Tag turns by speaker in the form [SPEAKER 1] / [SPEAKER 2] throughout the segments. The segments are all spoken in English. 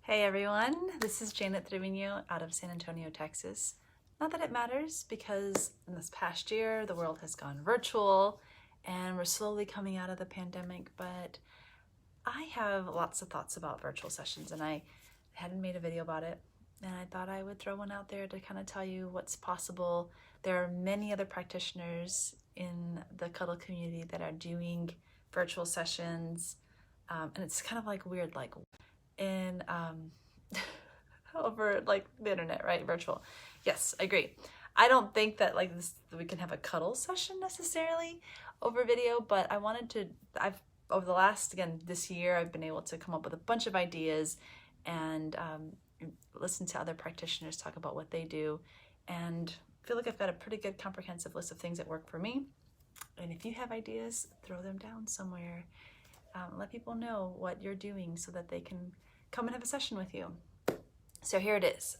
[SPEAKER 1] Hey everyone, this is Janet Trevino out of San Antonio, Texas. Not that it matters because in this past year the world has gone virtual and we're slowly coming out of the pandemic, but I have lots of thoughts about virtual sessions and I hadn't made a video about it and I thought I would throw one out there to kind of tell you what's possible. There are many other practitioners in the cuddle community that are doing virtual sessions and it's kind of like weird, like in over like the internet, right? Virtual. Yes, I agree. I don't think that like this we can have a cuddle session necessarily over video, but I've over the last, again, this year, I've been able to come up with a bunch of ideas and listen to other practitioners talk about what they do, and feel like I've got a pretty good comprehensive list of things that work for me. And if you have ideas, throw them down somewhere. Let people know what you're doing so that they can come and have a session with you. So here it is.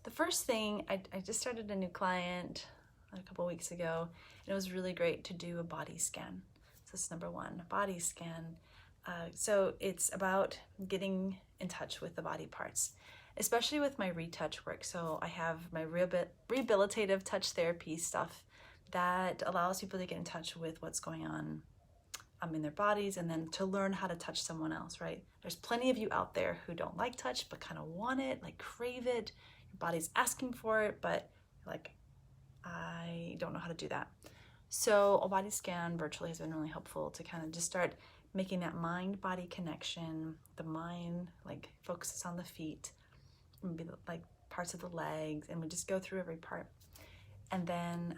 [SPEAKER 1] The first thing, I just started a new client a couple weeks ago, and it was really great to do a body scan. So this is number one, body scan. So it's about getting in touch with the body parts, especially with my retouch work. So I have my rehabilitative touch therapy stuff that allows people to get in touch with what's going on in their bodies, and then to learn how to touch someone else, right? There's plenty of you out there who don't like touch, but kind of want it, like crave it. Your body's asking for it, but like, I don't know how to do that. So a body scan virtually has been really helpful to kind of just start making that mind-body connection. The mind like focuses on the feet, maybe like parts of the legs, and we just go through every part. And then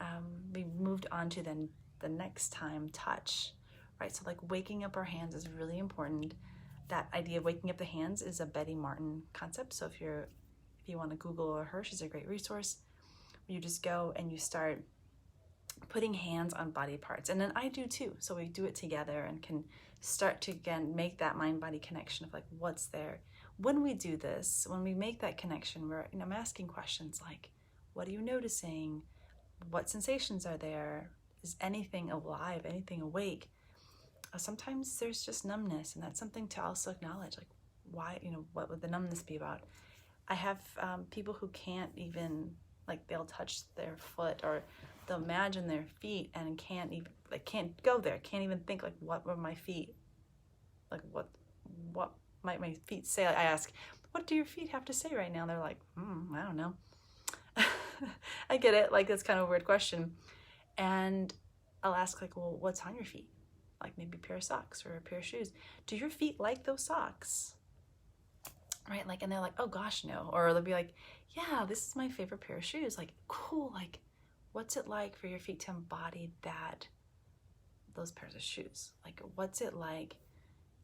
[SPEAKER 1] we moved on to then the next time touch. Right, so like waking up our hands is really important. That idea of waking up the hands is a Betty Martin concept. So if you want to Google her, she's a great resource. You just go and you start putting hands on body parts, and then I do too. So we do it together and can start to again make that mind-body connection of like what's there. When we do this, when we make that connection, I'm asking questions like, what are you noticing? What sensations are there? Is anything alive? Anything awake? Sometimes there's just numbness, and that's something to also acknowledge. Like, why, what would the numbness be about? I have people who can't even, like, they'll touch their foot or they'll imagine their feet and can't go there, can't even think, like, what were my feet? Like, what might my feet say? I ask, what do your feet have to say right now? They're like, I don't know. I get it. Like, that's kind of a weird question. And I'll ask, like, well, what's on your feet? Like maybe a pair of socks or a pair of shoes. Do your feet like those socks? Right? Like, and they're like, oh gosh, no. Or they'll be like, yeah, this is my favorite pair of shoes. Like, cool. Like, what's it like for your feet to embody those pairs of shoes? Like, what's it like?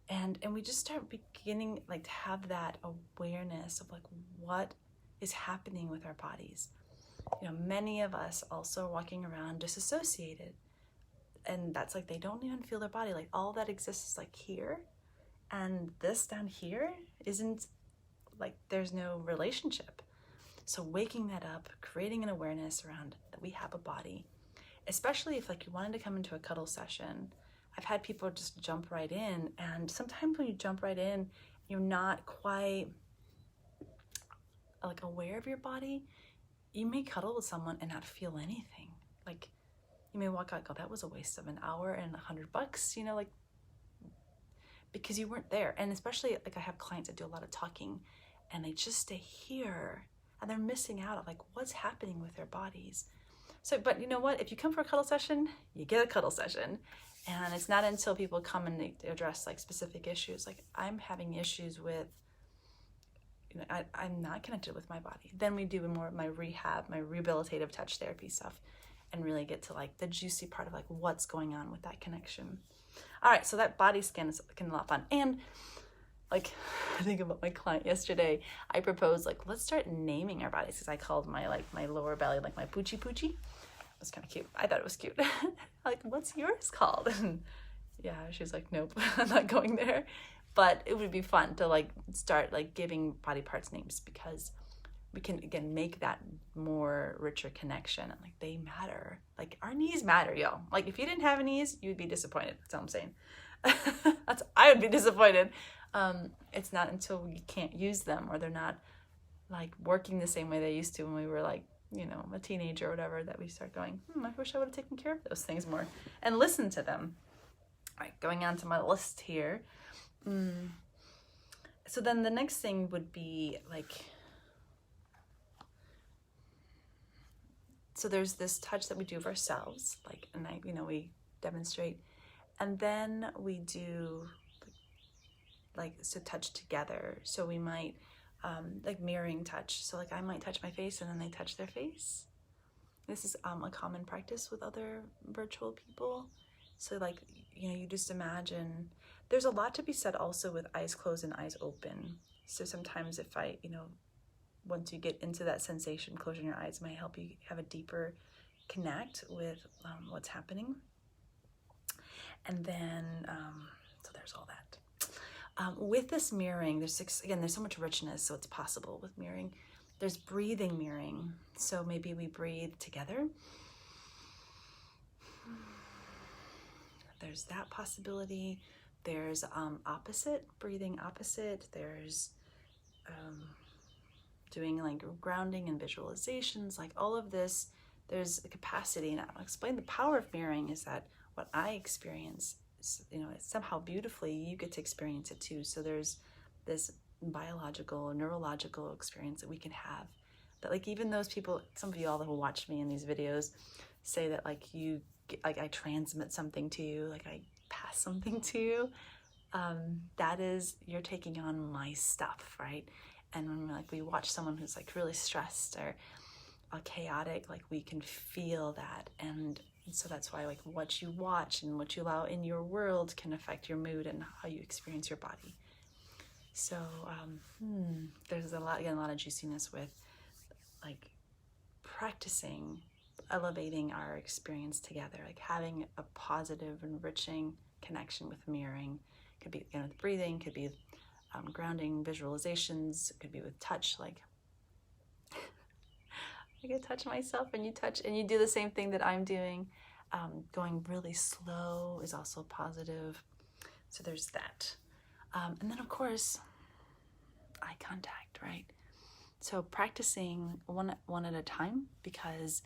[SPEAKER 1] And we just start beginning like to have that awareness of like what is happening with our bodies. Many of us also are walking around disassociated. And that's like, they don't even feel their body. Like all that exists is like here, and this down here isn't, like there's no relationship. So waking that up, creating an awareness around that we have a body, especially if like you wanted to come into a cuddle session. I've had people just jump right in, and sometimes when you jump right in, you're not quite like aware of your body. You may cuddle with someone and not feel anything. Like, you may walk out, go, that was a waste of an hour and $100, like, because you weren't there. And especially like I have clients that do a lot of talking and they just stay here and they're missing out on like what's happening with their bodies. So, but you know what? If you come for a cuddle session, you get a cuddle session. And it's not until people come and they address like specific issues. Like I'm having issues with, I'm not connected with my body. Then we do more of my rehab, my rehabilitative touch therapy stuff, and really get to like the juicy part of like what's going on with that connection. All right, so that body scan is a lot of fun. And like, I think about my client yesterday, I proposed like, let's start naming our bodies, because I called my lower belly, like my poochie poochie. It was kind of cute. I thought it was cute. Like, what's yours called? And yeah, she's like, nope, I'm not going there. But it would be fun to like start like giving body parts names, because we can again make that more richer connection, and like they matter. Like our knees matter, yo. Like if you didn't have knees, you'd be disappointed. That's all I'm saying. I would be disappointed. It's not until you can't use them or they're not like working the same way they used to when we were like, you know, a teenager or whatever, that we start going, I wish I would have taken care of those things more and listened to them. All right, going on to my list here. So then the next thing would be like, so there's this touch that we do of ourselves, like, and we demonstrate, and then we do like, so touch together. So we might, like mirroring touch. So like I might touch my face and then they touch their face. This is a common practice with other virtual people. So like, you just imagine, there's a lot to be said also with eyes closed and eyes open. So sometimes if I, once you get into that sensation, closing your eyes might help you have a deeper connect with what's happening. And then, so there's all that. With this mirroring, there's so much richness, so it's possible with mirroring. There's breathing mirroring. So maybe we breathe together. There's that possibility. There's breathing opposite. There's doing like grounding and visualizations, like all of this. There's a capacity, and I'll explain the power of mirroring is that what I experience, somehow beautifully you get to experience it too. So there's this biological, neurological experience that we can have, that like even those people, some of you all who watch me in these videos say that like I transmit something to you, like I pass something to you. That is, you're taking on my stuff, right? And when like we watch someone who's like really stressed or chaotic, like we can feel that. And so that's why like what you watch and what you allow in your world can affect your mood and how you experience your body. So there's a lot of juiciness with like practicing elevating our experience together, like having a positive, enriching connection with mirroring. It could be with breathing, could be grounding, visualizations, it could be with touch, like I can touch myself and you touch, and you do the same thing that I'm doing. Going really slow is also positive. So there's that. And then of course, eye contact, right? So practicing one at a time, because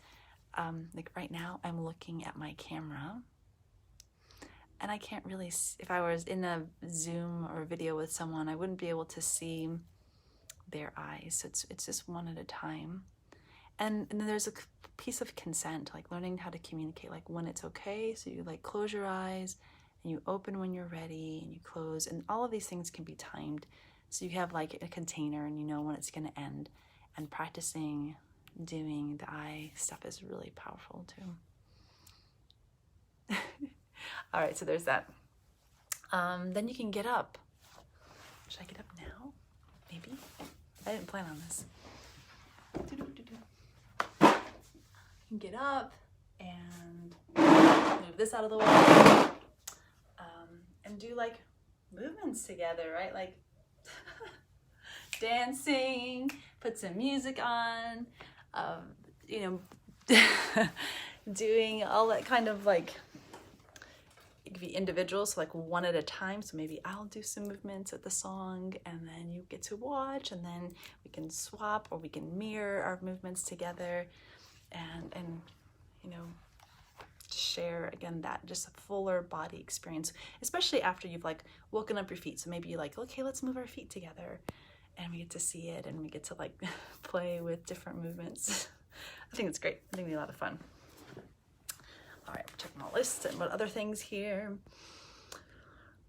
[SPEAKER 1] like right now I'm looking at my camera and I can't really if I was in a Zoom or video with someone, I wouldn't be able to see their eyes. So it's just one at a time. And then there's a piece of consent, like learning how to communicate, like when it's okay. So you like close your eyes and you open when you're ready and you close, and all of these things can be timed. So you have like a container and you know when it's going to end. And practicing doing the eye stuff is really powerful too. All right, so there's that. Then you can get up. Should I get up now? Maybe. I didn't plan on this. You can get up and move this out of the way. And do like movements together, right? Like dancing, put some music on, doing all that kind of like, it could be individual, so like one at a time. So maybe I'll do some movements at the song and then you get to watch, and then we can swap or we can mirror our movements together and share again that just a fuller body experience, especially after you've like woken up your feet. So maybe you're like, okay, let's move our feet together, and we get to see it and we get to like play with different movements. I think it's great. I think it'll be a lot of fun. All right, checking my list and what other things here.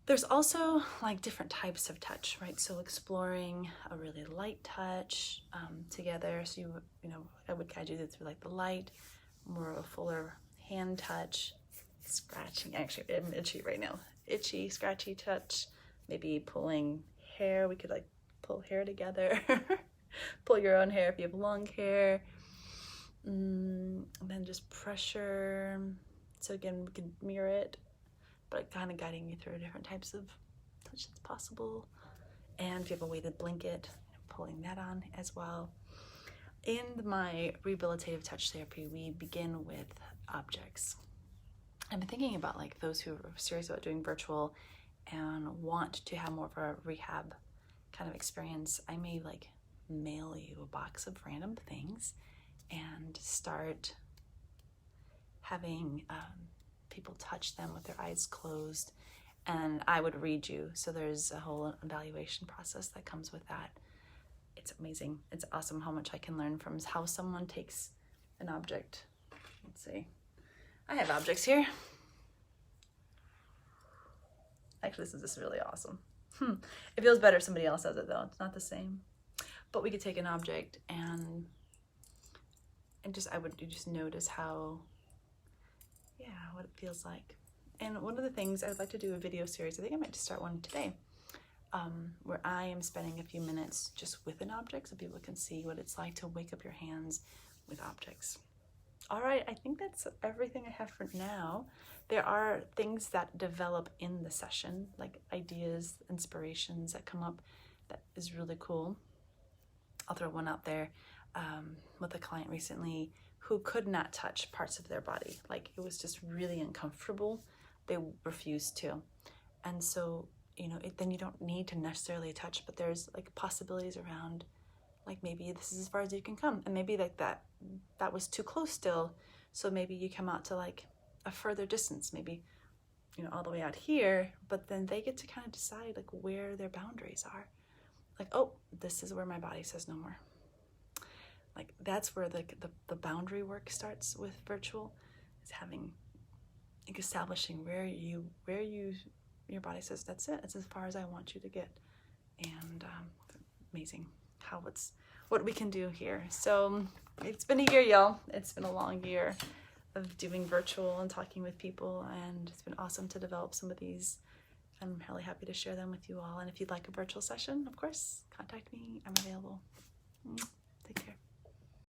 [SPEAKER 1] There's also like different types of touch, right? So exploring a really light touch together. So I would guide you through like the light, more of a fuller hand touch, scratching. Actually, I'm itchy right now. Itchy, scratchy touch. Maybe pulling hair. We could like pull hair together. Pull your own hair if you have long hair. And then just pressure. So again, we can mirror it, but kind of guiding you through different types of touch that's possible. And if you have a weighted blanket, pulling that on as well. In my rehabilitative touch therapy, we begin with objects. I've been thinking about like those who are serious about doing virtual and want to have more of a rehab kind of experience, I may like mail you a box of random things and start having people touch them with their eyes closed, and I would read you. So there's a whole evaluation process that comes with that. It's amazing. It's awesome how much I can learn from how someone takes an object. Let's see. I have objects here. Actually, this is really awesome. It feels better if somebody else does it though. It's not the same. But we could take an object and I would just notice how, yeah, what it feels like. And one of the things I would like to do a video series, I think I might just start one today, where I am spending a few minutes just with an object so people can see what it's like to wake up your hands with objects. All right, I think that's everything I have for now. There are things that develop in the session, like ideas, inspirations that come up that is really cool. I'll throw one out there with a client recently who could not touch parts of their body. Like it was just really uncomfortable. They refused to. And so, you know, then you don't need to necessarily touch, but there's like possibilities around, like maybe this is as far as you can come. And maybe like that was too close still. So maybe you come out to like a further distance, maybe, you know, all the way out here, but then they get to kind of decide like where their boundaries are. Like, oh, this is where my body says no more. Like that's where the boundary work starts with virtual, is having, like establishing where your body says that's it. It's as far as I want you to get. And amazing how what we can do here. So it's been a year, y'all. It's been a long year of doing virtual and talking with people, and it's been awesome to develop some of these. I'm really happy to share them with you all. And if you'd like a virtual session, of course, contact me. I'm available.